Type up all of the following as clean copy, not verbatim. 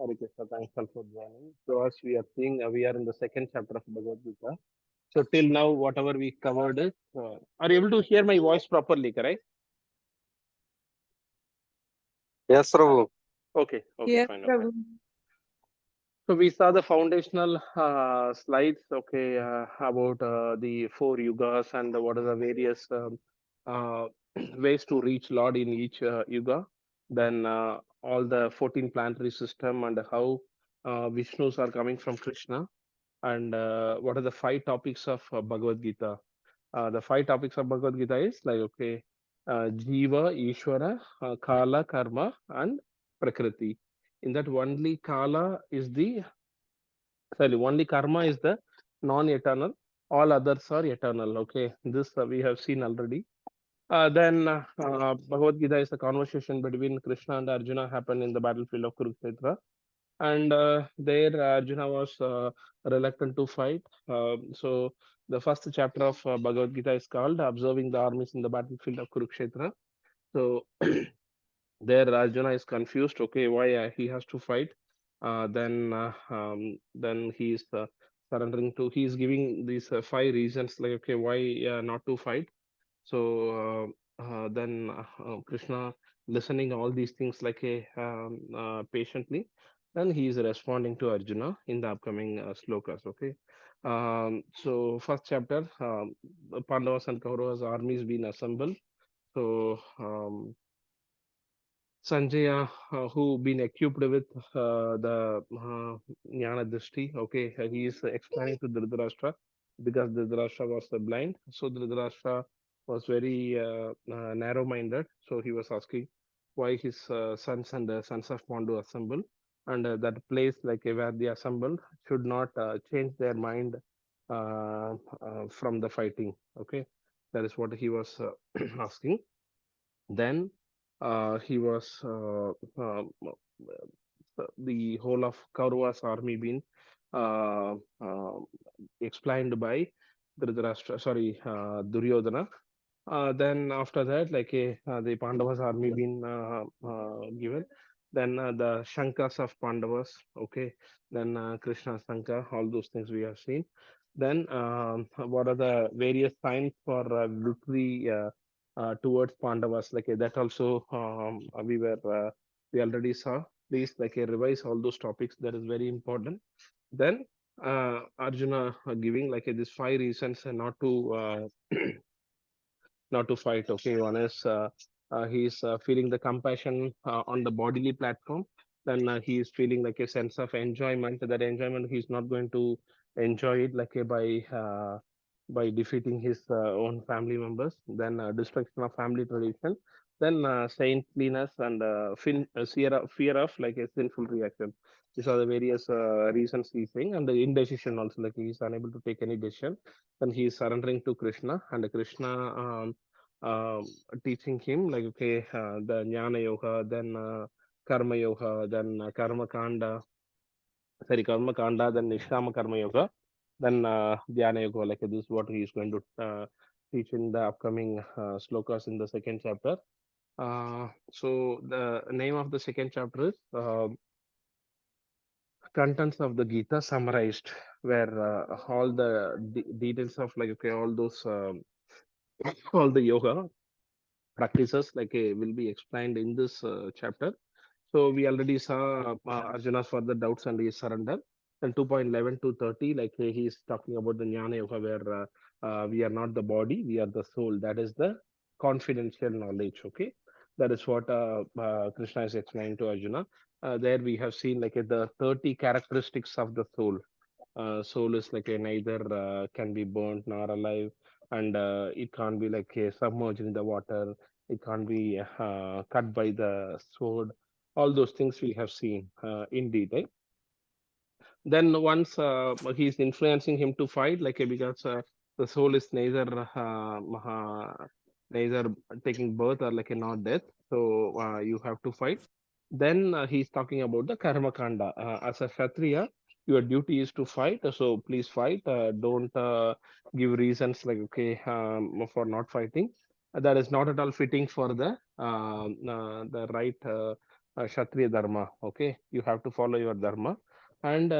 Hare Krishna. Thanks all for joining. So as we are seeing, we are in the second chapter of Bhagavad Gita. So till now, whatever we covered is, are you able to hear my voice properly, correct? Yes, Prabhu. Okay, Yes, fine, no problem. Prabhu. So we saw the foundational slides, about the four yugas and what are the various uh, ways to reach Lord in each yuga. Then all the 14 planetary system and how Vishnus are coming from Krishna, and what are the five topics of Bhagavad Gita. The five topics of Bhagavad Gita is like, Jiva, Ishvara, Kala, Karma, and Prakriti. In that, only Kala is the, sorry, only Karma is the non-eternal. All others are eternal. Okay, this we have seen already. Then Bhagavad Gita is a conversation between Krishna and Arjuna happened in the battlefield of Kurukshetra, and there Arjuna was reluctant to fight. So the first chapter of Bhagavad Gita is called "Observing the Armies in the Battlefield of Kurukshetra." So there Arjuna is confused. Okay, why he has to fight? Then he is surrendering to. He is giving these five reasons like, okay, why not to fight. So then Krishna listening all these things like a patiently, then he is responding to Arjuna in the upcoming slokas. Okay, so first chapter, Pandavas and Kauravas armies being assembled. So Sanjaya, who been equipped with the Jnana Drishti, okay, he is explaining to Dhritarashtra because Dhritarashtra was blind. So Dhritarashtra was very narrow-minded. So he was asking why his sons and the sons of Pandu assemble, and that place like where they assembled should not change their mind from the fighting. Okay, that is what he was asking. Then he was the whole of Kauravas army being uh, uh, explained by Dhritarashtra, sorry, Duryodhana. Then after that, the Pandavas army been given. Then the Shankas of Pandavas, okay. Then Krishna Shankar, all those things we have seen. Then what are the various signs for victory towards Pandavas? That also we already saw. Please revise all those topics. That is very important. Then Arjuna giving these five reasons not to not to fight. Okay, one is he's feeling the compassion on the bodily platform. Then he is feeling like a sense of enjoyment. That enjoyment he's not going to enjoy it by defeating his own family members. Then destruction of family tradition. Then saintliness and fear of like a sinful reaction. These are the various reasons he's saying, and the indecision also, like he's unable to take any decision. Then he is surrendering to Krishna, and Krishna um, teaching him the Jnana Yoga, then Karma Yoga, then Karma Kanda, sorry, Karma Kanda, then Nishkama Karma Yoga, then Dhyana Yoga. Like this is what he is going to teach in the upcoming slokas in the second chapter. So the name of the second chapter is Contents of the Gita summarized, where all the details of all those all the yoga practices will be explained in this chapter. So we already saw Arjuna's further doubts and his surrender. Then 2.11 to 30, he is talking about the Jnana Yoga, where we are not the body, we are the soul. That is the confidential knowledge. Okay, that is what Krishna is explaining to Arjuna. There we have seen the 30 characteristics of the soul. Soul is neither can be burnt nor alive, and it can't be submerged in the water. It can't be cut by the sword. All those things we have seen in detail. Then once he's influencing him to fight, because the soul is neither taking birth or not death, so you have to fight. Then he's talking about the karma kanda. As a kshatriya, your duty is to fight. So please fight. Don't give reasons for not fighting. That is not at all fitting for the right. Kshatriya dharma. Okay, you have to follow your dharma, and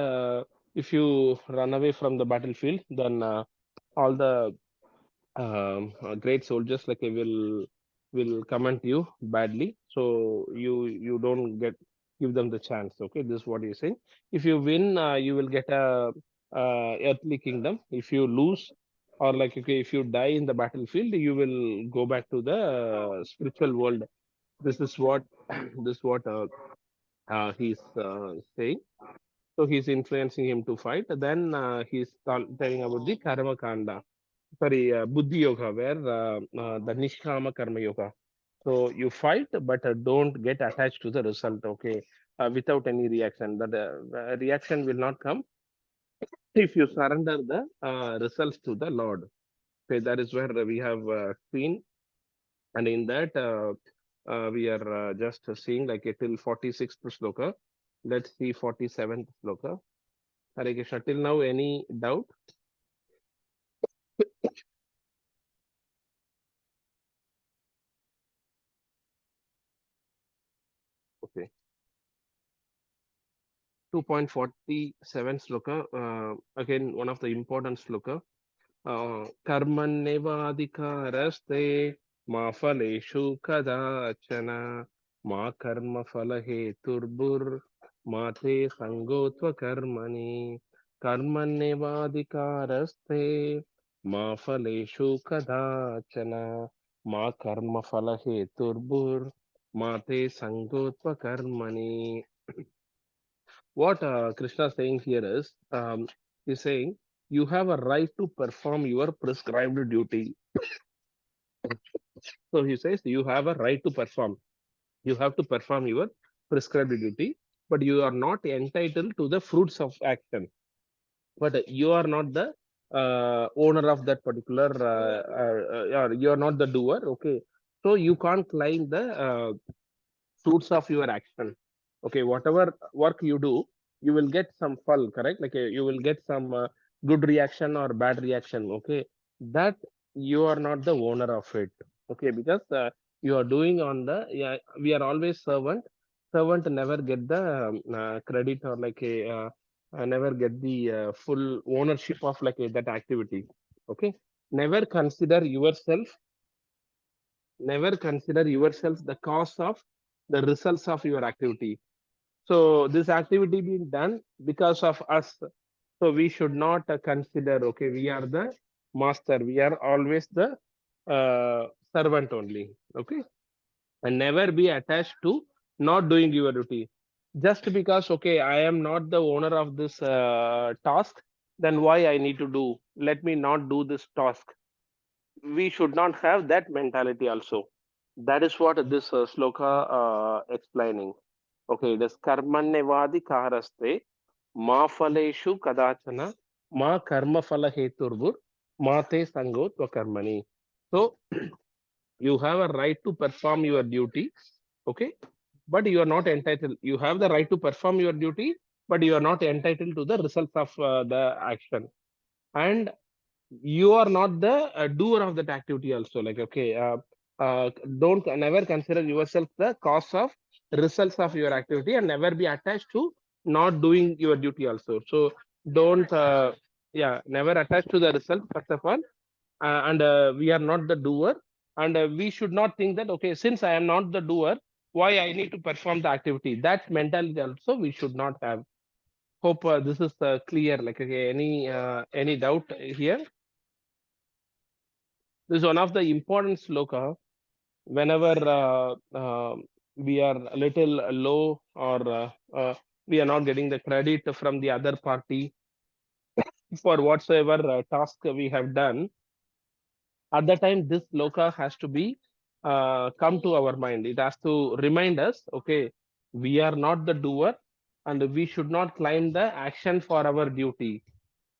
if you run away from the battlefield, then all the great soldiers like will comment you badly. So you don't give them the chance. Okay, this is what you're saying. If you win, you will get a earthly kingdom. If you lose, or like okay, if you die in the battlefield, you will go back to the spiritual world. This is what this is what he's saying. So he's influencing him to fight. Then he's telling about the karma kanda, sorry, buddhi yoga, where the nishkama karma yoga. So you fight, but don't get attached to the result. Okay, without any reaction. That reaction will not come if you surrender the results to the Lord. Okay, that is where we have seen, and in that we are just seeing like till 46th sloka. Let's see 47th sloka. Hare Krishna. Till now, any doubt? Okay. 2.47 sloka. Again, one of the important sloka. कर्मण्येवाधिकारस्ते मा फलेषु कदाचन मा कर्मफलहेतुर्भुर्मा ते सङ्गोऽत्वकर्मणि कर्मण्येवाधिकारस्ते मा फलेषु कदाचन मा कर्मफलहेतुर्भुर्मा ते सङ्गोऽत्वकर्मणि. What Krishna is saying here is, he's saying you have a right to perform your prescribed duty. So he says you have a right to perform. You have to perform your prescribed duty, but you are not entitled to the fruits of action. But you are not the owner of that particular, or you are not the doer. Okay, so you can't claim the fruits of your action. Okay, whatever work you do, you will get some fall, correct? Like you will get some good reaction or bad reaction. Okay, that you are not the owner of it. Okay, because you are doing on the, yeah, we are always servant. Servant never get the credit, or like a never get the full ownership of like that activity. Okay, never consider yourself, never consider yourself the cause of the results of your activity. So this activity being done because of us. So we should not consider, okay, we are the master. We are always the servant only. Okay. And never be attached to not doing your duty. Just because, okay, I am not the owner of this task, then why I need to do? Let me not do this task. We should not have that mentality also. That is what this sloka explaining. Okay, this karmanyevadi karaste ma phaleshu kadachana ma karma phala heturbur ma te sangot karmani. So you have a right to perform your duty. Okay, but you are not entitled. You have the right to perform your duty, but you are not entitled to the results of the action. And you are not the doer of that activity also. Like okay, don't never consider yourself the cause of results of your activity, and never be attached to not doing your duty also. So don't yeah, never attach to the result first of all. And we are not the doer, and we should not think that okay, since I am not the doer, why I need to perform the activity. That mentality also we should not have. Hope this is clear. Like okay, any doubt here? This is one of the important sloka. Whenever we are a little low, or we are not getting the credit from the other party for whatsoever task we have done, at that time this sloka has to be come to our mind. It has to remind us, okay, we are not the doer, and we should not claim the action for our duty.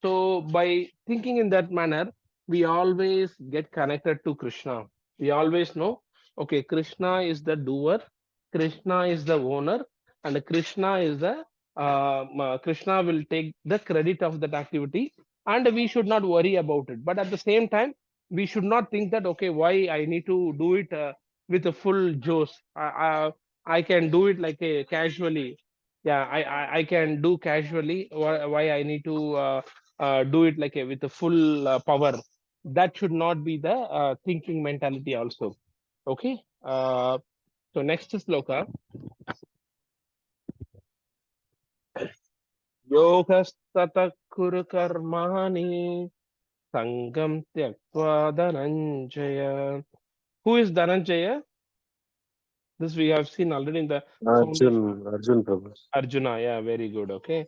So by thinking in that manner, we always get connected to Krishna. We always know, okay, Krishna is the doer, Krishna is the owner, and Krishna is the Krishna will take the credit of that activity, and we should not worry about it. But at the same time, we should not think that okay, why I need to do it with a full josh. I can do it like a casually. Yeah, I can do casually. Why I need to do it like a with a full power? That should not be the thinking mentality also. Okay. So next sloka. Yogastata kuru karmani sangam tyaktva dhananjaya. Who is Dhananjaya? This we have seen already in the foundation. Arjun Prabhu. Arjuna, yeah, very good. Okay.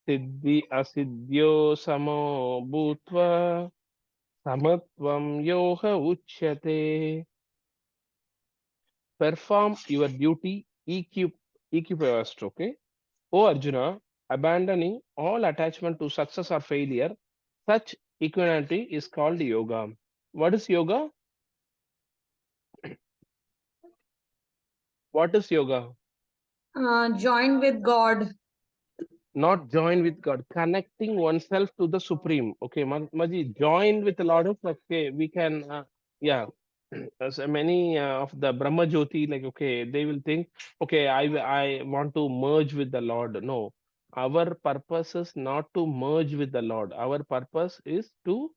Siddhi asiddhyo samo bhutva samatvam yoga uchyate. Perform your duty equipped. Okay. O Arjuna, abandoning all attachment to success or failure, such equanimity is called yoga. What is yoga? What is yoga? Joined with God. Not join with God, connecting oneself to the Supreme. Okay, Maji, join with a lot of, okay, we can, yeah, as many of the Brahma Jyoti, like, okay, they will think, okay, I want to merge with the Lord. No, our purpose is not to merge with the Lord. Our purpose is to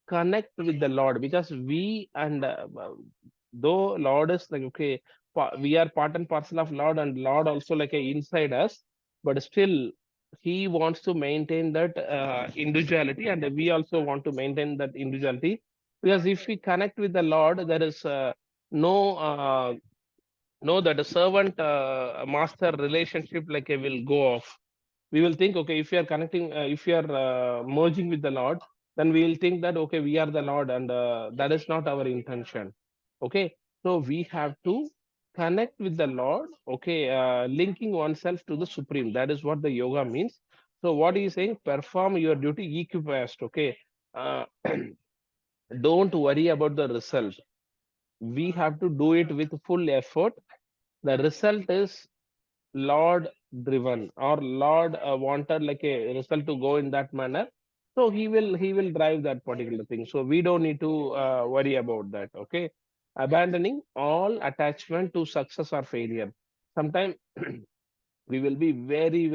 connect with the Lord because we and though Lord is like okay, we are part and parcel of Lord, and Lord also like a inside us, but still He wants to maintain that individuality, and we also want to maintain that individuality because if we connect with the Lord, there is no no that a servant master relationship like will go off. We will think okay if we are connecting if we are merging with the Lord, then we will think that okay we are the Lord, and that is not our intention. Okay, so we have to connect with the Lord. Okay, linking oneself to the Supreme, that is what the yoga means. So what he is saying, perform your duty equipped. Okay, uh, don't worry about the result. We have to do it with full effort. The result is Lord driven, or Lord wanted like a result to go in that manner. So he will drive that particular thing. So we don't need to worry about that. Okay, abandoning all attachment to success or failure. Sometimes we will be very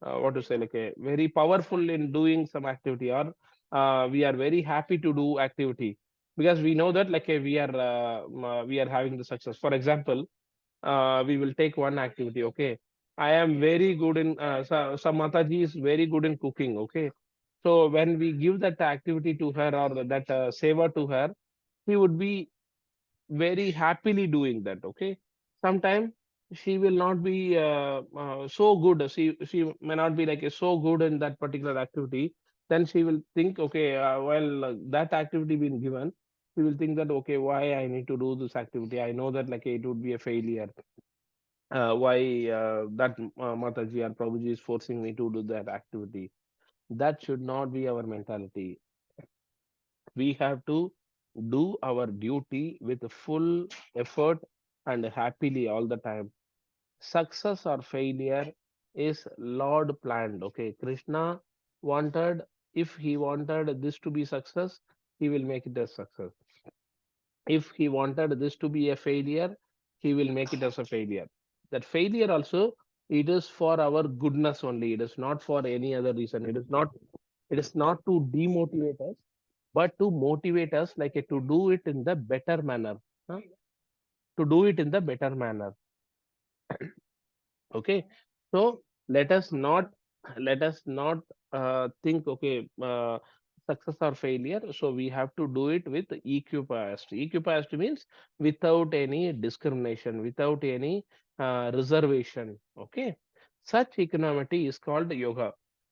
what to say like a very powerful in doing some activity, or we are very happy to do activity because we know that like we are having the success. For example, we will take one activity. Okay, I am very good in some Mataji is very good in cooking. Okay, so when we give that activity to her, or that seva to her, he would be very happily doing that. Okay, sometimes she will not be so good. She may not be like so good in that particular activity. Then she will think, okay, that activity been given, she will think that okay, why I need to do this activity? I know that like it would be a failure. Why that Mataji or Prabhuji is forcing me to do that activity? That should not be our mentality. We have to do our duty with full effort and happily all the time. Success or failure is Lord planned. Okay, Krishna wanted, if he wanted this to be success, he will make it a success. If he wanted this to be a failure, he will make it as a failure. That failure also, it is for our goodness only. It is not for any other reason. It is not to demotivate us, but to motivate us like to do it in the better manner. Huh? To do it in the better manner. Okay, so let us not think okay success or failure. So we have to do it with equipast means without any discrimination, without any reservation. Okay, such equanimity is called yoga.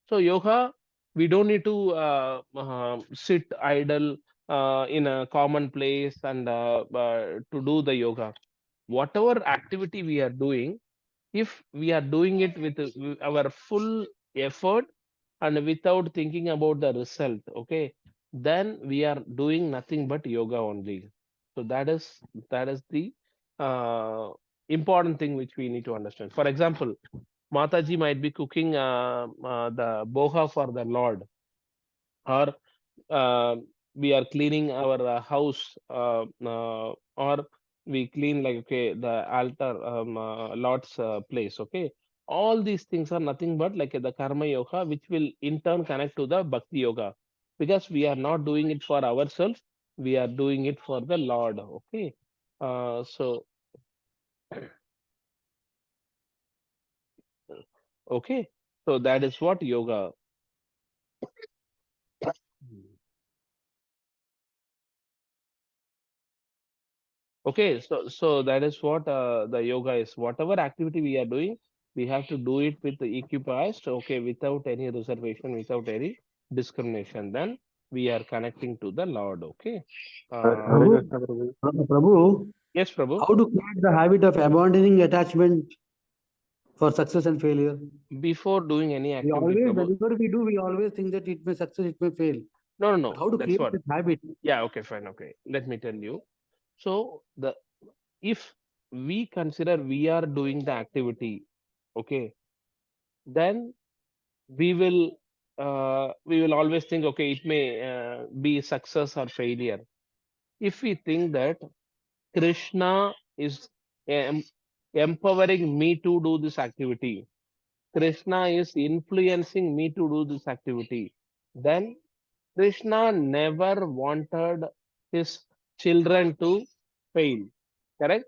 So yoga, we don't need to sit idle in a common place and to do the yoga. Whatever activity we are doing, if we are doing it with our full effort and without thinking about the result, okay, then we are doing nothing but yoga only. So that is the uh, important thing which we need to understand. For example, Mataji might be cooking the boha for the Lord, or uh, we are cleaning our house, or we clean like okay the altar Lord's place. Okay, all these things are nothing but like the karma yoga, which will in turn connect to the bhakti yoga, because we are not doing it for ourselves, we are doing it for the Lord. Okay, so okay, so that is what yoga. Okay, so that is what the yoga is. Whatever activity we are doing, we have to do it with the equipoised, okay, without any reservation, without any discrimination. Then we are connecting to the Lord. Okay. Hare Prabhu, Krishna, Prabhu. Prabhu, Yes, Prabhu. how to create the habit of abandoning attachment for success and failure? Before doing any We activity, always, Prabhu. whenever we do, we always think that it may success, it may fail. No, no, But no. how to That's create what. this habit? Yeah. Okay. Fine. Okay. Let me tell you. So the if we consider we are doing the activity, okay, then we will always think okay it may be success or failure. If we think that Krishna is em- empowering me to do this activity, Krishna is influencing me to do this activity, then Krishna never wanted his children to fail. Correct?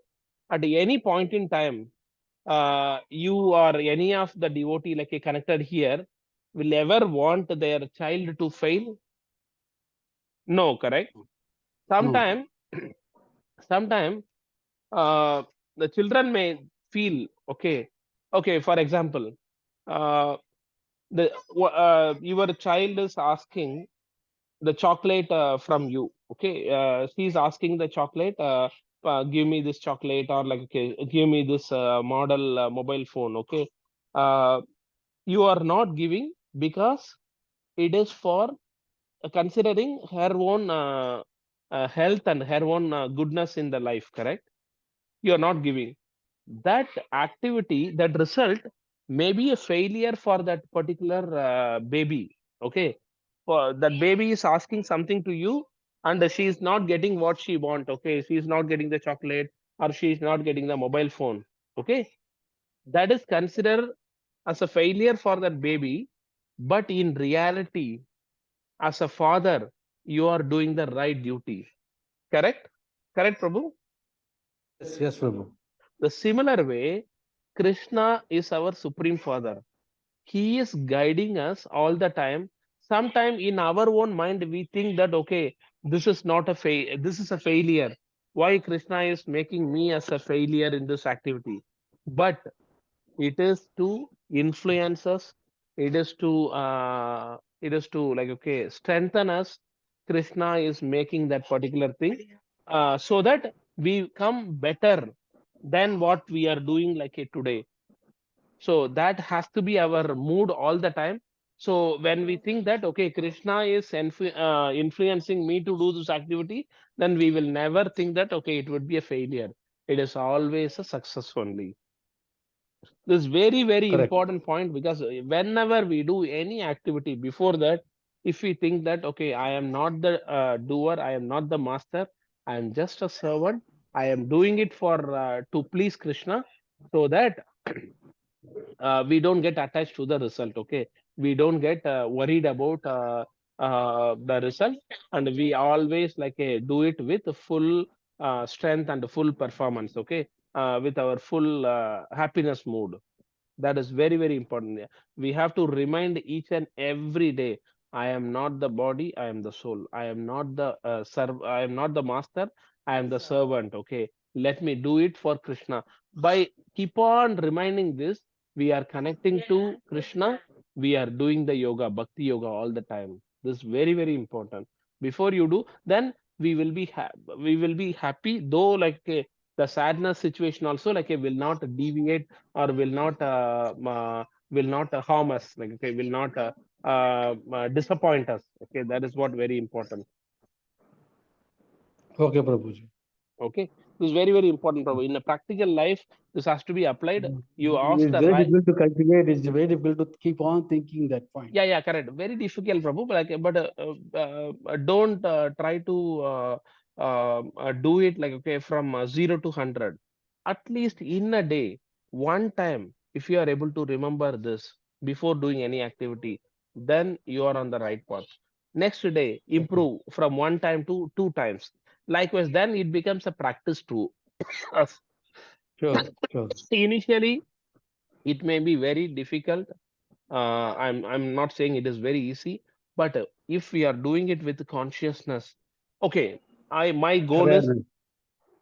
At any point in time, you or any of the devotee like a connected here will ever want their child to fail? No, correct? No. Sometime, sometime the children may feel okay. Okay, for example, uh, your child is asking the chocolate from you. Okay, she's asking the chocolate. Give me this chocolate, or like okay, give me this model mobile phone. Okay, uh, you are not giving because it is for considering her own health and her own goodness in the life. Correct? You are not giving that activity. That result may be a failure for that particular baby. Okay, for that baby is asking something to you, and she is not getting what she want. Okay, she is not getting the chocolate, or she is not getting the mobile phone. Okay, that is considered as a failure for that baby, but in reality, as a father, you are doing the right duty. Correct? Correct, Prabhu? Yes, yes, Prabhu. The similar way, Krishna is our Supreme Father. He is guiding us all the time. Sometime in our own mind, we think that okay, this is not a this is a failure. Why Krishna is making me as a failure in this activity? But it is to influence us. It is to like okay strengthen us. Krishna is making that particular thing so that we come better than what we are doing like today. So that has to be our mood all the time. So when we think that okay Krishna is influencing me to do this activity, then we will never think that okay it would be a failure. It is always a success only. This very Correct. important point, because whenever we do any activity before that, if we think that okay I am not the doer, I am not the master, I am just a servant, I am doing it for to please Krishna, so that we don't get attached to the result. Okay, we don't get worried about the result, and we always like do it with full strength and full performance. Okay, with our full happiness mood. That is very important. Yeah. We have to remind each and every day, I am not the body, I am the soul. I am not the I am not the master, I am the servant. Okay, let me do it for Krishna. By keep on reminding this, we are connecting to Krishna. We are doing the yoga, bhakti yoga, all the time. This is very important. Before you do, then we will be happy, though like the sadness situation also like will not deviate, or will not harm us, like okay will not disappoint us. Okay, that is what very important. Okay, Prabhuji. Okay, this is very important, Prabhu. In a practical life, this has to be applied. You ask It's the very right. difficult to cultivate. It's very difficult to keep on thinking that point. Yeah, correct. Very difficult, Prabhu. But don't try to do it like, okay, from 0 to 100. At least in a day, one time, if you are able to remember this before doing any activity, then you are on the right path. Next day, improve from 1 time to 2 times. Likewise, then it becomes a practice to us. Sure, sure. Initially, it may be very difficult. I'm not saying it is very easy, but if we are doing it with consciousness, okay, my goal is, Awareness.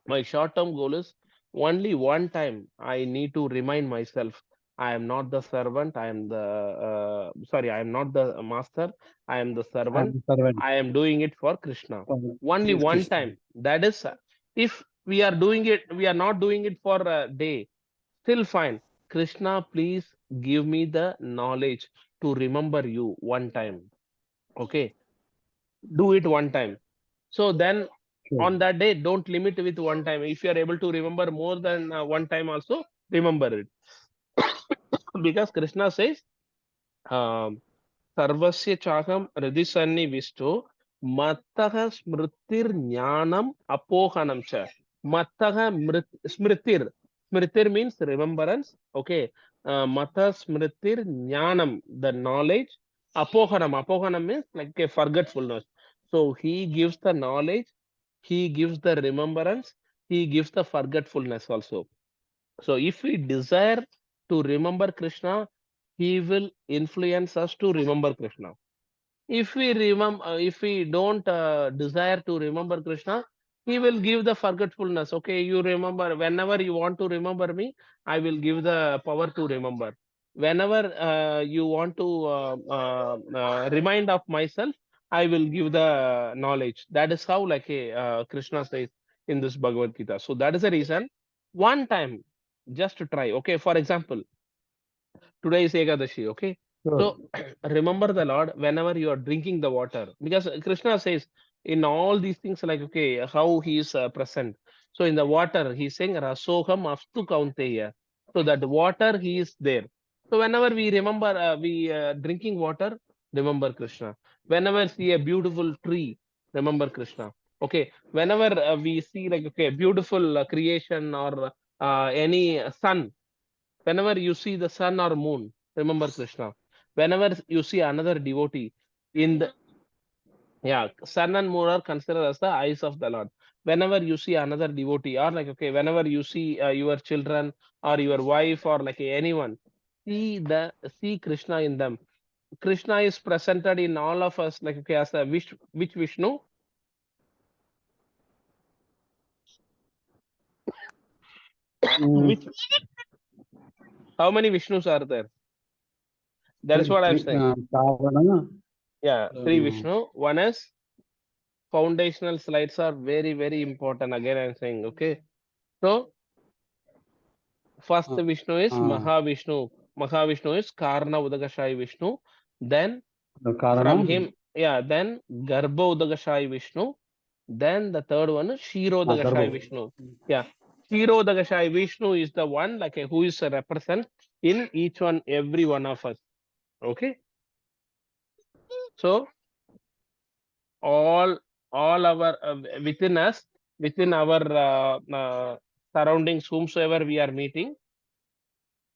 my short-term goal is, only one time I need to remind myself, I am not the servant, I am the sorry, I am not the master, I am the I servant. am servant. I am doing it for Krishna. Only Please, one Krishna. time. That is, if we are doing it, we are not doing it for a day, still fine. Krishna, please give me the knowledge to remember you one time. Okay, do it one time. So then Sure. on that day, don't limit with one time. If you are able to remember more than one time also, remember it. Because Krishna says, um, सर्वस्य चाहम हृदि सन्निविष्टो मत्तः स्मृतिर्ज्ञानम अपोहनम च मत्तः स्मृतिर स्मृतिर means remembrance. Okay, mata smritir jnanam, the knowledge. Apohanam means like a forgetfulness. So he gives the knowledge, he gives the remembrance, he gives the forgetfulness also. So if we desire to remember Krishna, he will influence us to remember Krishna. If we remember, if we don't desire to remember Krishna, he will give the forgetfulness. Okay, you remember, whenever you want to remember me, I will give the power to remember. Whenever you want to remind of myself, I will give the knowledge. That is how, like, Krishna says in this Bhagavad Gita. So that is the reason. One time, just to try. Okay, for example, today is Ekadashi. Okay, Sure. so remember the Lord whenever you are drinking the water, because Krishna says in all these things, like, okay, how he is present. So in the water, he's saying Rasoham Astu Kaunteya. So that water, he is there. So whenever we remember, we drinking water, remember Krishna. Whenever see a beautiful tree, remember Krishna. Okay, whenever we see, like, okay, beautiful creation, or any sun, whenever you see the sun or moon, remember Krishna. Whenever you see another devotee in the, yeah, sun and moon are considered as the eyes of the Lord. Whenever you see another devotee, or like, okay, whenever you see your children or your wife, or like anyone, see Krishna in them. Krishna is presented in all of us, like, okay, as a which Vishnu? Mm, Which, how many Vishnus are there? That is what I'm saying. Karana, Yeah, three Vishnu. One is foundational slides are very, very important. Again, I'm saying, okay. So first Vishnu is Mahavishnu. Mahavishnu is Karna Udagashai Vishnu. Then from Karana, him, yeah, then Garbha Udagashai Vishnu. Then the third one is Shiro Udagashai Garbo. Vishnu. Yeah. Shiro Udagashai Vishnu is the one, like, who is a represent in each one, every one of us. Okay. So all our within us, within our surroundings, whomsoever we are meeting,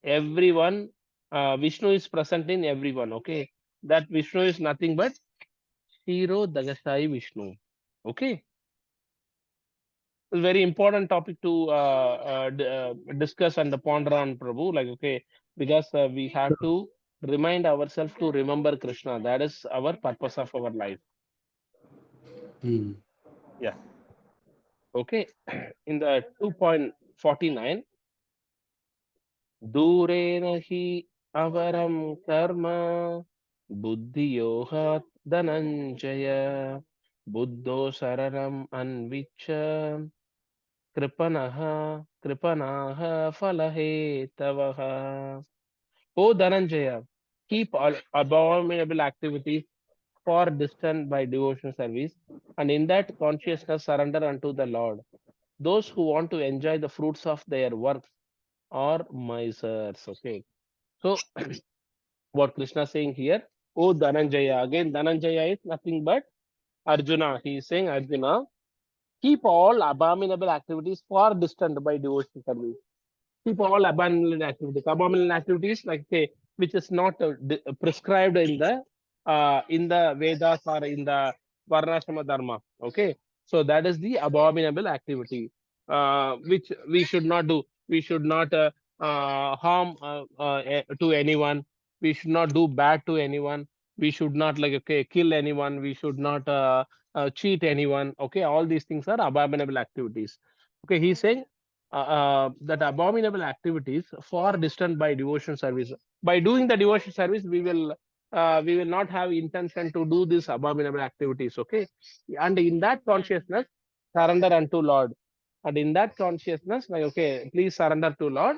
everyone, Vishnu is present in everyone. Okay, that Vishnu is nothing but Hero Dagasai Vishnu. Okay, it's a very important topic to discuss and ponder on, Prabhu. Like, okay, because we have to remind ourselves to remember Krishna. That is our purpose of our life. Mm. Yeah. Okay. In the 2.49, दूरेण हि अवरं कर्म बुद्धियोगात् धनञ्जय बुद्धो शरणम् अन्विच्छ कृपणः कृपणाः फलहेतवः. O Dhananjaya, keep all abominable activities far distant by devotional service, and in that consciousness surrender unto the Lord. Those who want to enjoy the fruits of their works are misers. Okay. So what Krishna is saying here, oh Dhananjaya, again Dhananjaya is nothing but Arjuna. He is saying, Arjuna, keep all abominable activities far distant by devotional service. Keep all abominable activities. Abominable activities like say, which is not prescribed in the Vedas or in the Varnashrama Dharma. Okay, so that is the abominable activity, which we should not do. We should not harm to anyone. We should not do bad to anyone. We should not like okay kill anyone. We should not cheat anyone. Okay, all these things are abominable activities. Okay, he's saying that abominable activities far distant by devotion service. By doing the devotion service, we will not have intention to do these abominable activities. Okay, and in that consciousness, surrender unto Lord. And in that consciousness, like okay, please surrender to Lord.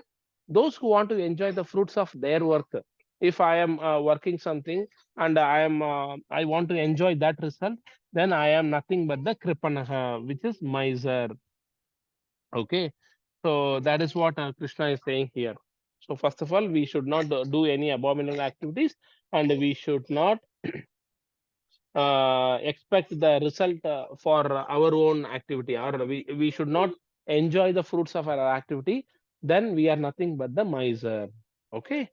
Those who want to enjoy the fruits of their work. If I am working something and I want to enjoy that result, then I am nothing but the kripanaha, which is miser. Okay, so that is what Krishna is saying here. So first of all, we should not do any abominable activities, and we should not expect the result for our own activity, or we should not enjoy the fruits of our activity. Then we are nothing but the miser. Okay,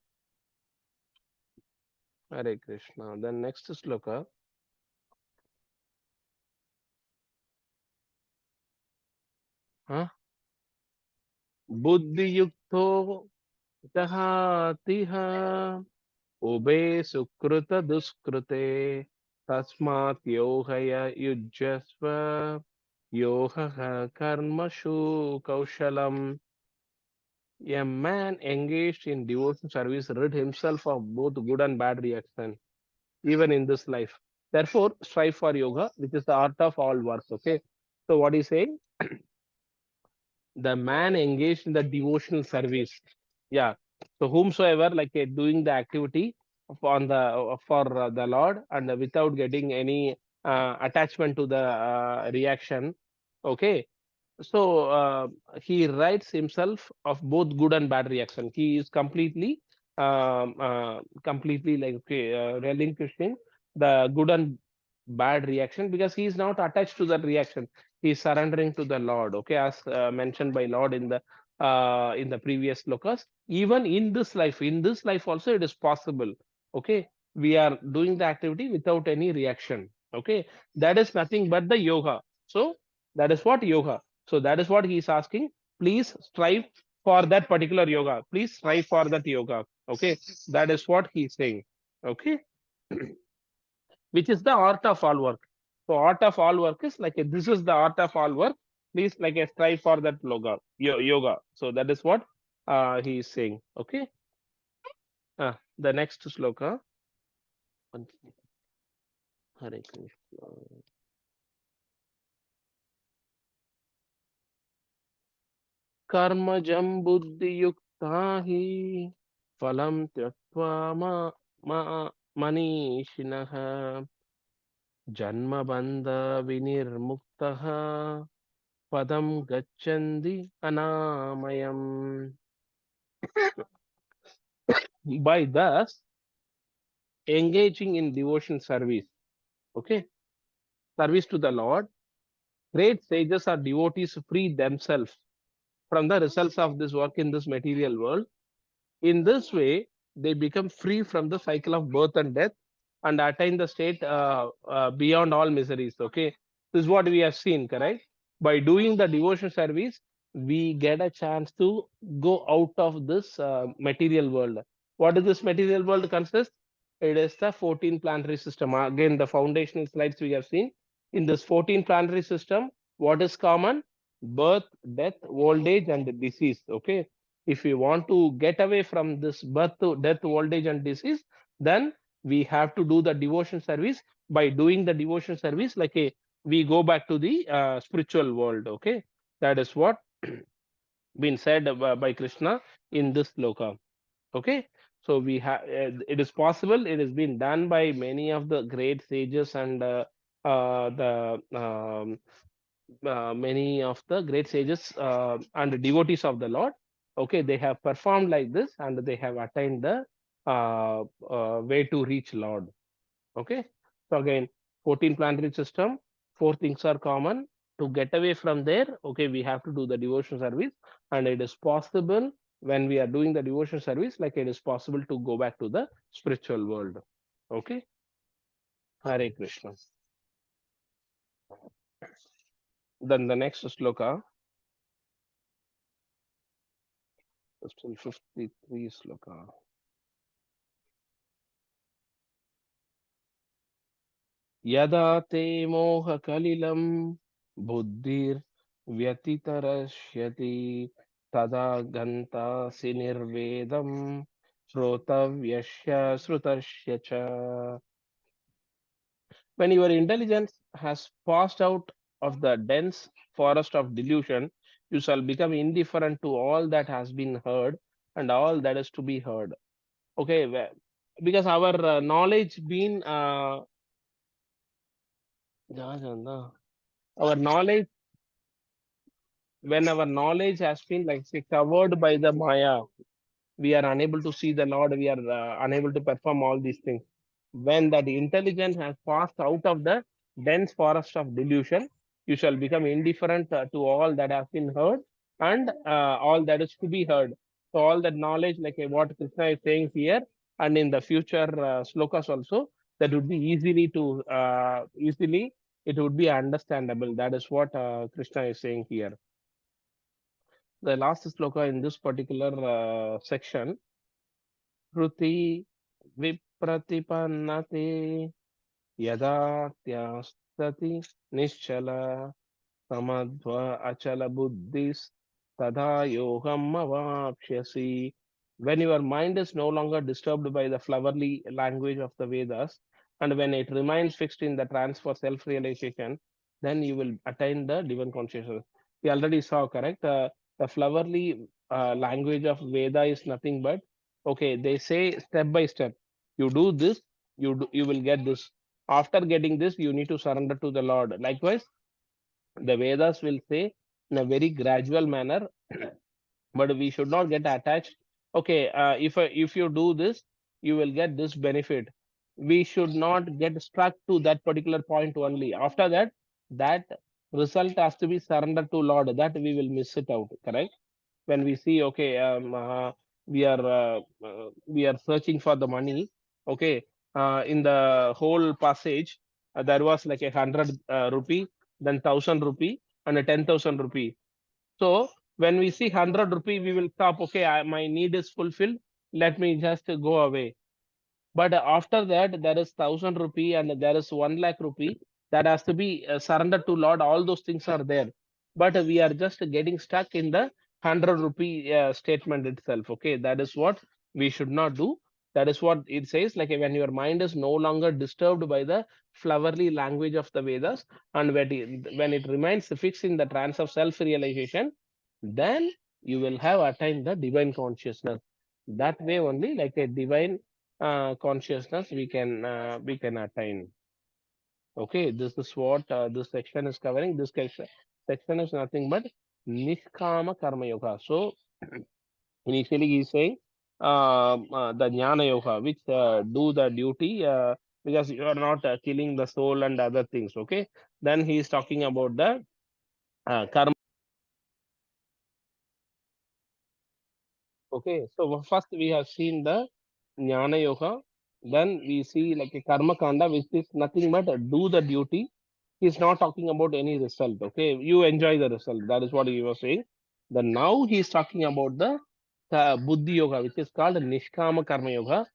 Hare Krishna. Then next sloka. Huh? Buddhi yukto jahatiha Ube sukrita duskrute tasmat yohaya yujjasva yoha karmashu kaushalam. A man engaged in devotion service rid himself of both good and bad reaction, even in this life. Therefore, strive for yoga, which is the art of all works. Okay. So, what he's saying, the man engaged in the devotional service. Yeah. So whomsoever like doing the activity for the Lord and without getting any attachment to the reaction. Okay, so he writes himself of both good and bad reaction. He is completely like okay, relinquishing the good and bad reaction because he is not attached to that reaction. He is surrendering to the Lord. Okay, as mentioned by Lord in the previous lokas. Even in this life also it is possible. Okay, we are doing the activity without any reaction. Okay, that is nothing but the yoga. So that is what yoga. So that is what he is asking. Please strive for that particular yoga. Please strive for that yoga. Okay, that is what he is saying. Okay, which is the art of all work. So art of all work is like this is the art of all work. Please like strive for that yoga. So that is what he is saying. Okay. The next sloka. Hare Krishna. कर्मजं बुद्धियुक्ता हि फलं त्यक्त्वा मनीषिणः जन्मबन्ध विनिर्मुक्तः padam gacchandi anamayam. By thus engaging in devotion service, okay, service to the Lord, great sages or devotees free themselves from the results of this work in this material world. In this way, they become free from the cycle of birth and death and attain the state beyond all miseries. Okay, this is what we have seen, correct? By doing the devotion service, we get a chance to go out of this material world. What does this material world consist? It is the 14 planetary system. Again, the foundational slides we have seen. In this 14 planetary system, what is common? Birth, death, old age, and disease. Okay, if we want to get away from this birth to death, old age, and disease, then we have to do the devotion service. By doing the devotion service, like a we go back to the spiritual world. Okay, that is what been said by Krishna in this loka. Okay, so we have it is possible. It has been done by many of the great sages and the many of the great sages and devotees of the Lord. Okay, they have performed like this and they have attained the way to reach Lord. Okay, so again, 14 planetary system, four things are common: To get away from there, okay, we have to do the devotion service, and it is possible when we are doing the devotion service, like it is possible to go back to the spiritual world. Okay. Hare Krishna. Then the next sloka, still 53 sloka. Yada te moha kalilam buddhir vyatitarashyati tada gantasi nirvedam shrotavyasya srutasya cha. When your intelligence has passed out of the dense forest of delusion, you shall become indifferent to all that has been heard and all that is to be heard. Okay, because our knowledge been our knowledge, when our knowledge has been like say covered by the Maya, we are unable to see the Lord, we are unable to perform all these things. When that intelligence has passed out of the dense forest of delusion, you shall become indifferent to all that has been heard and all that is to be heard. So all that knowledge, like what Krishna is saying here, and in the future slokas also, that would be easily it would be understandable. That is what Krishna is saying here. The last sloka in this particular section, Kruti Vipratipannate Yada Tyastati Nischala Samadva Achala Buddhis Tada Yogam Avapshyasi. When your mind is no longer disturbed by the flowery language of the Vedas, and when it remains fixed in the trance for self-realization, then you will attain the divine consciousness. We already saw, correct? The flowery language of Veda is nothing but, okay, they say step by step. You do this, you will get this. After getting this, you need to surrender to the Lord. Likewise, the Vedas will say in a very gradual manner, but we should not get attached. Okay, if you do this, you will get this benefit. We should not get stuck to that particular point only. After that, that result has to be surrendered to Lord. That we will miss it out. Correct? When we see, okay, we are searching for the money. Okay, in the whole passage, there was like 100 rupee, then 1,000 rupee, and a 10,000 rupee. So when we see 100 rupee, we will stop. Okay, my need is fulfilled. Let me just go away. But after that, there is 1,000 rupee and there is 1 lakh rupee that has to be surrendered to Lord. All those things are there, but we are just getting stuck in the 100 rupee statement itself. Okay, that is what we should not do. That is what it says. Like when your mind is no longer disturbed by the flowery language of the Vedas, and when it remains fixed in the trance of self-realization, then you will have attained the divine consciousness. That way only, like a divine consciousness we can attain. Okay, this is what this section is covering. This section is nothing but Nishkama Karma Yoga. So initially he's saying the Jnana Yoga, which do the duty because you are not killing the soul and other things. Okay, then he is talking about the karma. Okay, so first we have seen the Jnana Yoga, then we see like a Karma Kanda, which is nothing but do the duty. He's not talking about any result. Okay, you enjoy the result. That is what he was saying. Then now he's talking about the Buddhi Yoga, which is called Nishkama Karma Yoga.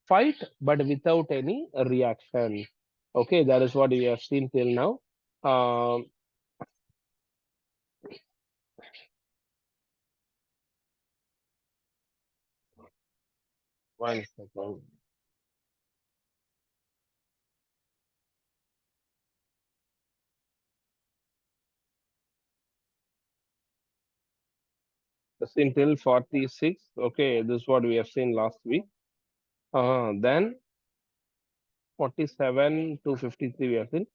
Fight, but without any reaction. Okay, that is what we have seen till now. One second. Until 46. Okay, this is what we have seen last week. Then 47 to 53 we have seen.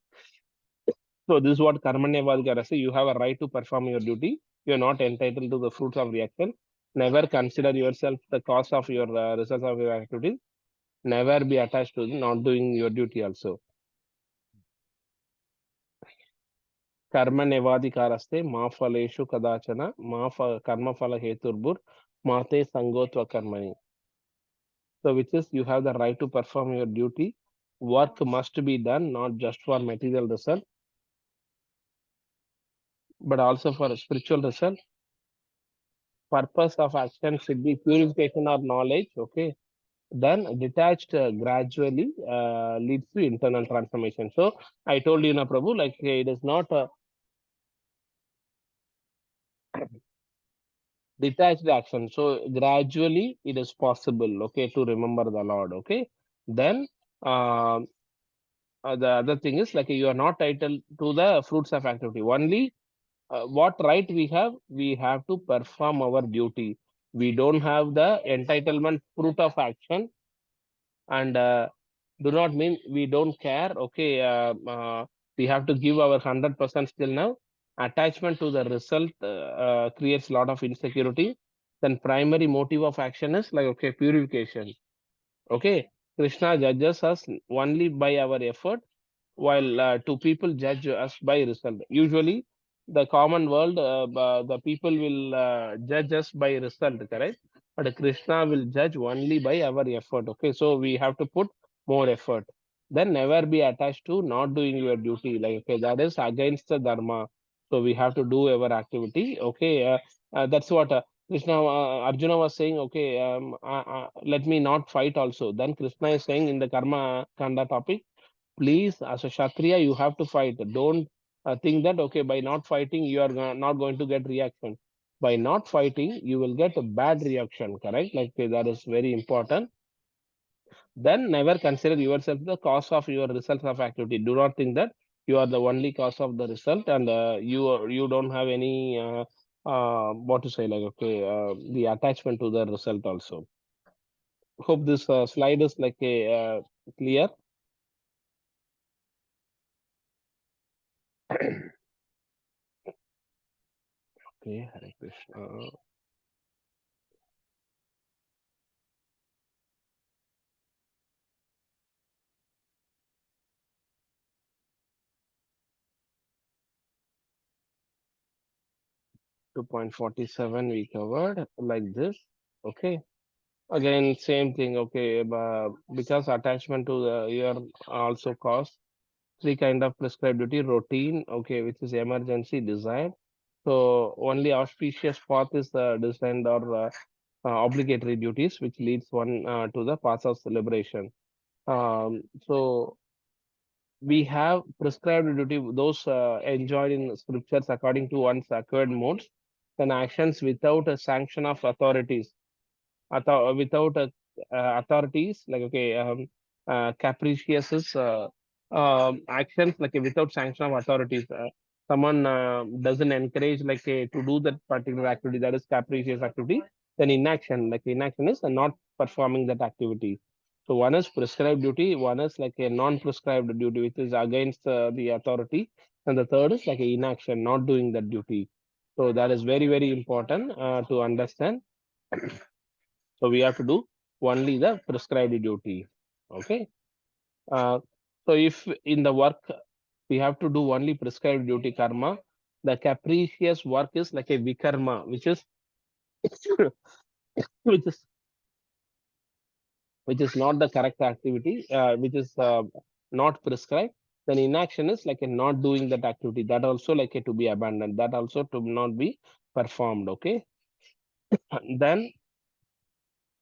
So this is what Karmanya Vadgara say. You have a right to perform your duty. You are not entitled to the fruits of reaction. Never consider yourself the cause of your results of your activities. Never be attached to not doing your duty also. कर्म नेवाधिकारस्ते मा फलेषु कदाचन मा कर्म फल हेतुर्भुर माते संगोत्व कर्मणि. So which is you have the right to perform your duty. Work must be done not just for material result, but also for spiritual result. Purpose of action should be purification or knowledge. Okay, then detached gradually leads to internal transformation. So I told you, na Prabhu, like it is not a detached action. So gradually it is possible, okay, to remember the Lord. Okay, then the other thing is like you are not titled to the fruits of activity. Only what right we have to perform our duty. We don't have the entitlement fruit of action, and do not mean we don't care. Okay, we have to give our 100% still now. Attachment to the result creates a lot of insecurity. Then primary motive of action is like, okay, purification. Okay, Krishna judges us only by our effort, while two people judge us by result. Usually, the common world, the people will judge us by result, correct? But Krishna will judge only by our effort. Okay, so we have to put more effort. Then never be attached to not doing your duty. Like, okay, that is against the dharma. So we have to do our activity. Okay, that's what Krishna, Arjuna was saying. Okay, let me not fight also. Then Krishna is saying in the karma kanda topic, please, as a Kshatriya, you have to fight. Don't think that, okay, by not fighting, you are not going to get reaction. By not fighting, you will get a bad reaction, correct? Like that is very important. Then never consider yourself the cause of your results of activity. Do not think that you are the only cause of the result, and you don't have any what to say, like, okay, the attachment to the result also. Hope this slide is like a clear. Okay, Hare Krishna. Two 2.47 we covered like this. Okay. Again, same thing. Okay, but because attachment to the ear also cause three kind of prescribed duty: routine, okay, which is emergency, desired. So only auspicious path is designed or obligatory duties, which leads one to the path of celebration. So we have prescribed duty, those enjoyed in scriptures according to one's acquired modes, then actions without a sanction of authorities, without authorities, like, okay, capricious is, actions like without sanction of authorities. Someone doesn't encourage like to do that particular activity, that is capricious activity. Then inaction, like inaction is not performing that activity. So one is prescribed duty, one is like a non-prescribed duty, which is against the authority, and the third is like a inaction, not doing that duty. So that is very, very important to understand. So we have to do only the prescribed duty. Okay. So if in the work we have to do only prescribed duty karma, the capricious work is like a vikarma, which is which is which is not the correct activity, which is not prescribed. Then inaction is like a not doing that activity. That also like a to be abandoned. That also to not be performed. Okay. Then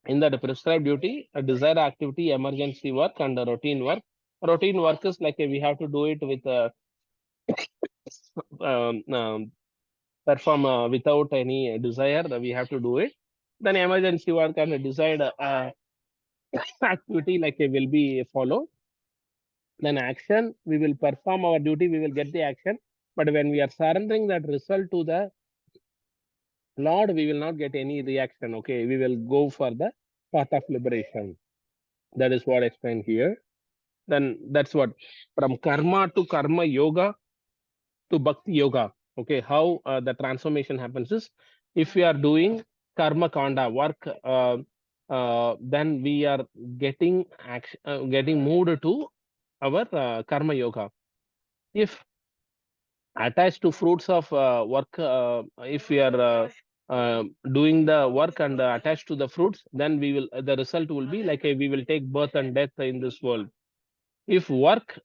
in the prescribed duty, a desired activity, emergency work, and a routine work. Routine work is like we have to do it with um, um, perform without any desire. We have to do it. Then emergency work and a desired activity like will be followed. Then action, we will perform our duty. We will get the action. But when we are surrendering that result to the Lord, we will not get any reaction. Okay, we will go for the path of liberation. That is what I explained here. Then that's what from karma to karma yoga to bhakti yoga. Okay, how the transformation happens is if we are doing karma kanda work, then we are getting action, getting moved to our karma yoga. If attached to fruits of work. If we are doing the work and attached to the fruits, then we will the result will be like we will take birth and death in this world. If work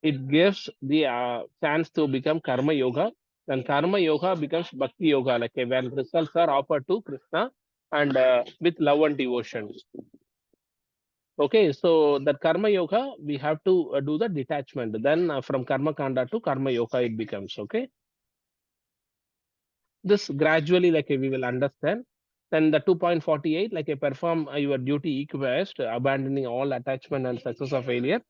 it gives the chance to become karma yoga, then karma yoga becomes bhakti yoga, like when results are offered to Krishna and with love and devotion. Okay, so that karma yoga, we have to do the detachment. Then from karma kanda to karma yoga, it becomes okay. This gradually, like we will understand. Then the 2.48, like perform your duty equibest, abandoning all attachment and success or failure.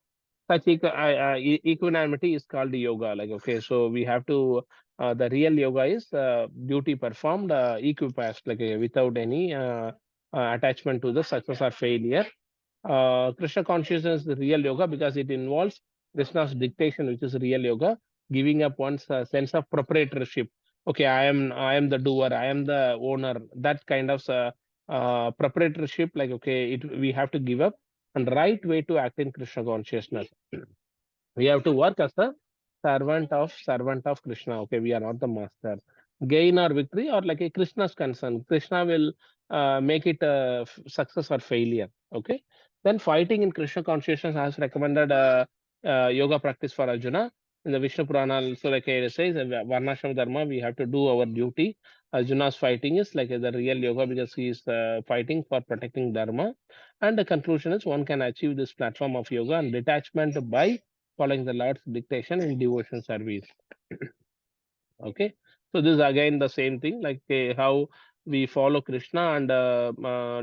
Such equanimity is called yoga. Like okay, so we have to. The real yoga is duty performed equipast, like without any attachment to the success or failure. Krishna consciousness is the real yoga because it involves Krishna's dictation, which is real yoga, giving up one's sense of proprietorship. Okay, I am the doer, I am the owner. That kind of proprietorship, like okay, we have to give up. And right way to act in Krishna consciousness. We have to work as a servant of Krishna. Okay, we are not the master. Gain or victory or like a Krishna's concern. Krishna will make it a success or failure. Okay. Then fighting in Krishna consciousness has recommended yoga practice for Arjuna. In the Vishnu Purana, also like it says, Varnashram Dharma, we have to do our duty. Arjuna's fighting is like the real yoga because he is fighting for protecting Dharma. And the conclusion is one can achieve this platform of yoga and detachment by following the Lord's dictation in devotion service. Okay, so this is again the same thing, like how we follow Krishna and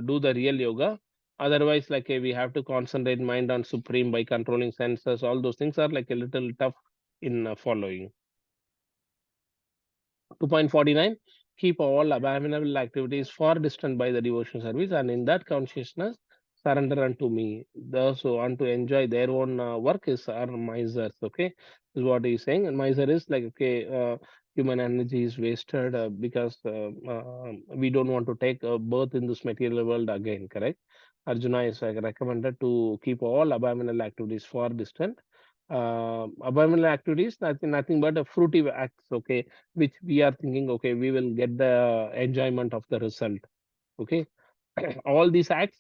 do the real yoga. Otherwise, like we have to concentrate mind on Supreme by controlling senses. All those things are like a little tough in following. 2.49, keep all abominable activities far distant by the devotion service, and in that consciousness, surrender unto me. Those who want to enjoy their own work are misers. Okay, is what he's saying. And miser is like, okay, human energy is wasted because we don't want to take birth in this material world again, correct? Arjuna is recommended to keep all abominable activities far distant. Abominable activities, nothing but a fruity acts, okay, which we are thinking, okay, we will get the enjoyment of the result. Okay, all these acts,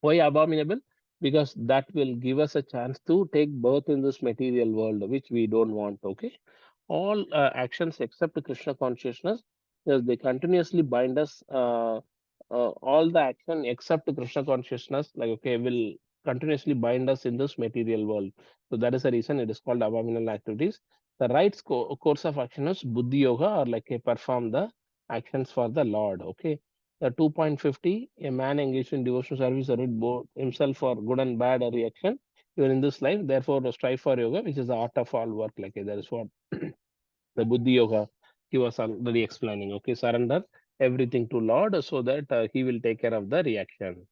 why abominable? Because that will give us a chance to take birth in this material world, which we don't want. Okay, all actions except Krishna consciousness, yes, they continuously bind us. All the action except Krishna consciousness, like okay, will continuously bind us in this material world. So that is the reason it is called abominable activities. The right course of action is buddhi yoga, or like a perform the actions for the Lord. Okay. The 2.50, a man engaged in devotional service earned both himself for good and bad reaction even in this life. Therefore, strive for yoga, which is the art of all work. Like that is what the buddhi yoga he was already explaining. Okay, surrender everything to Lord so that he will take care of the reaction.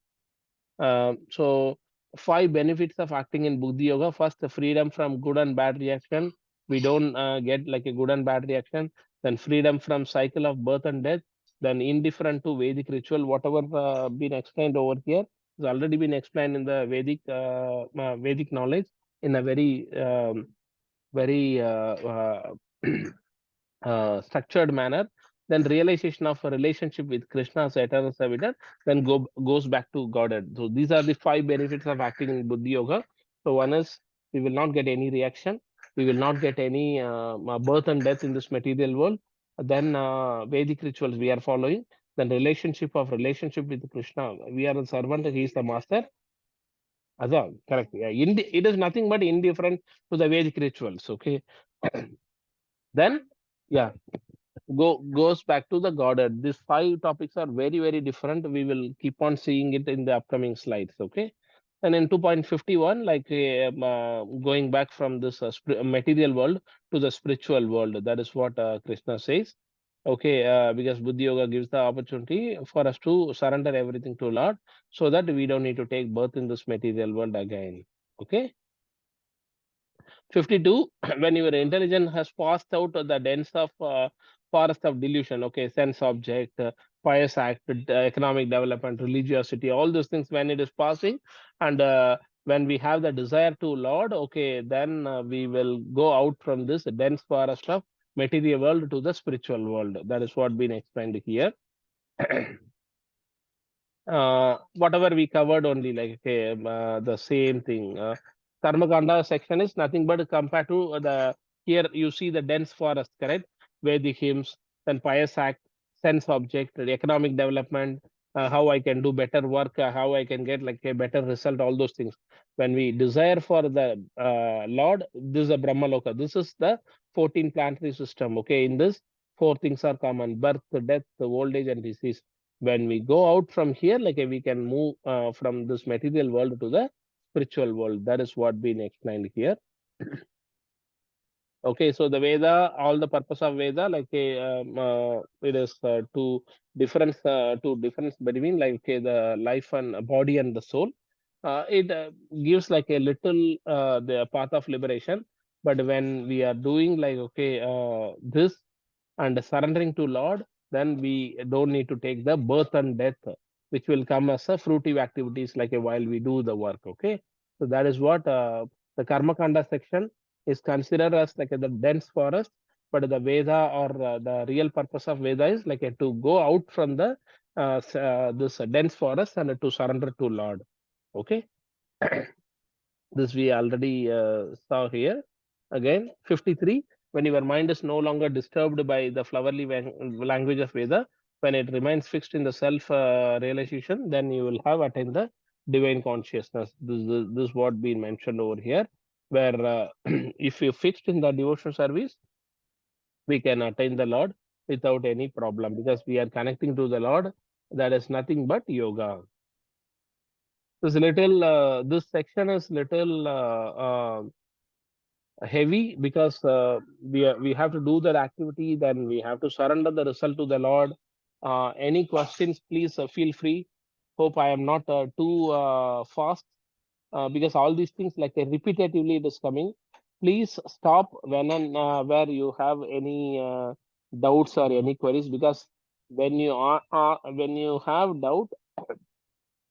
So 5 benefits of acting in buddhi yoga. First, the freedom from good and bad reaction. We don't get like a good and bad reaction. Then freedom from cycle of birth and death. Then indifferent to Vedic ritual. Whatever been explained over here has already been explained in the Vedic knowledge in a very structured manner. Then realization of a relationship with Krishna as eternal servitor, then goes back to Godhead. So these are the 5 benefits of acting in Buddhi Yoga. So one is we will not get any reaction. We will not get any birth and death in this material world. Then Vedic rituals we are following. Then relationship with Krishna. We are the servant, he is the master. Azam, correct. Yeah, it is nothing but indifferent to the Vedic rituals. Okay. Then, yeah, goes back to the Godhead. These 5 topics are very different. We will keep on seeing it in the upcoming slides. Okay. And in 2.51, like going back from this material world to the spiritual world, that is what Krishna says. Okay, because Buddhi Yoga gives the opportunity for us to surrender everything to Lord so that we don't need to take birth in this material world again. Okay. 52, when your intelligence has passed out of the dense of forest of delusion, okay, sense object, pious act, economic development, religiosity, all those things, when it is passing and when we have the desire to Lord, okay, then we will go out from this dense forest of material world to the spiritual world. That is what been explained here. Whatever we covered only, like okay, the same thing. Karmakanda section is nothing but compared to the, here you see the dense forest, correct? Vedic hymns, then pious act, sense object, the economic development, how I can do better work, how I can get like a better result, all those things. When we desire for the Lord, this is a Brahmaloka. This is the 14 planetary system. Okay, in this, 4 things are common: birth, death, old age, and disease. When we go out from here, like we can move from this material world to the spiritual world. That is what been explained here. Okay, so the Veda, all the purpose of Veda, like it is to difference between like the life and body and the soul. It gives like a little the path of liberation. But when we are doing like this and surrendering to Lord, then we don't need to take the birth and death, which will come as a fruitive activities like while we do the work. Okay, so that is what the Karma Kanda section is considered as like the dense forest, but the Veda or the real purpose of Veda is like to go out from the this dense forest and to surrender to Lord. Okay, this we already saw here. Again, 53. When your mind is no longer disturbed by the flowery language of Veda, when it remains fixed in the self realization, then you will have attained the divine consciousness. This is what been mentioned over here, where if you fixed in the devotional service, we can attain the Lord without any problem, because we are connecting to the Lord. That is nothing but yoga. This little this section is little heavy, because we have to do that activity, then we have to surrender the result to the Lord. Any questions, please feel free. Hope I am not too fast, because all these things like repetitively it is coming. Please stop when and where you have any doubts or any queries, because when you have doubt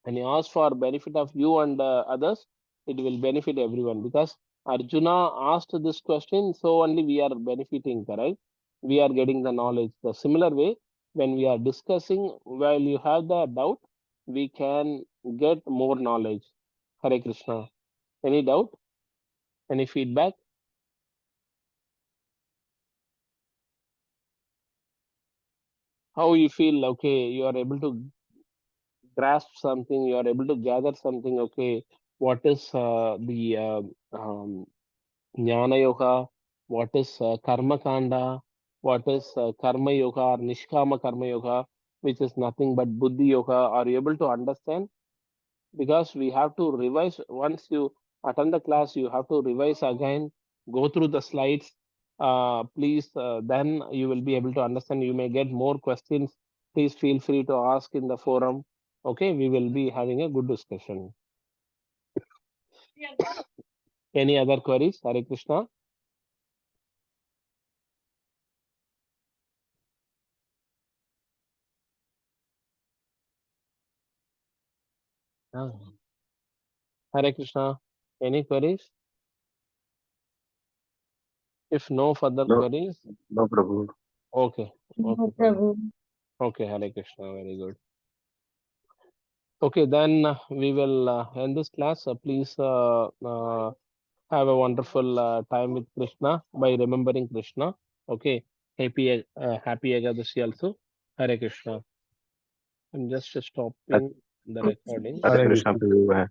and you ask for benefit of you and others, it will benefit everyone, because Arjuna asked this question, so only we are benefiting, correct? We are getting the knowledge. The similar way, when we are discussing, while you have the doubt, we can get more knowledge. Hare Krishna. Any doubt? Any feedback? How you feel? Okay, you are able to grasp something, you are able to gather something. Okay, what is the Jnana Yoga, what is Karma Kanda, what is Karma Yoga or Nishkama Karma Yoga, which is nothing but Buddhi Yoga. Are you able to understand? Because we have to revise. Once you attend the class, you have to revise again, go through the slides. Please, then you will be able to understand. You may get more questions. Please feel free to ask in the forum. Okay, we will be having a good discussion. Any other queries? Hare Krishna. Ah. Hare Krishna. Any queries? If no further No, queries, no, Prabhu. okay. Okay, Prabhu. Okay, Hare Krishna. Very good. Okay, then we will end this class. Please have a wonderful time with Krishna by remembering Krishna. Okay, happy Ekadashi also. Hare Krishna. I'm just stopping the recording. Hare Krishna, Prabhu.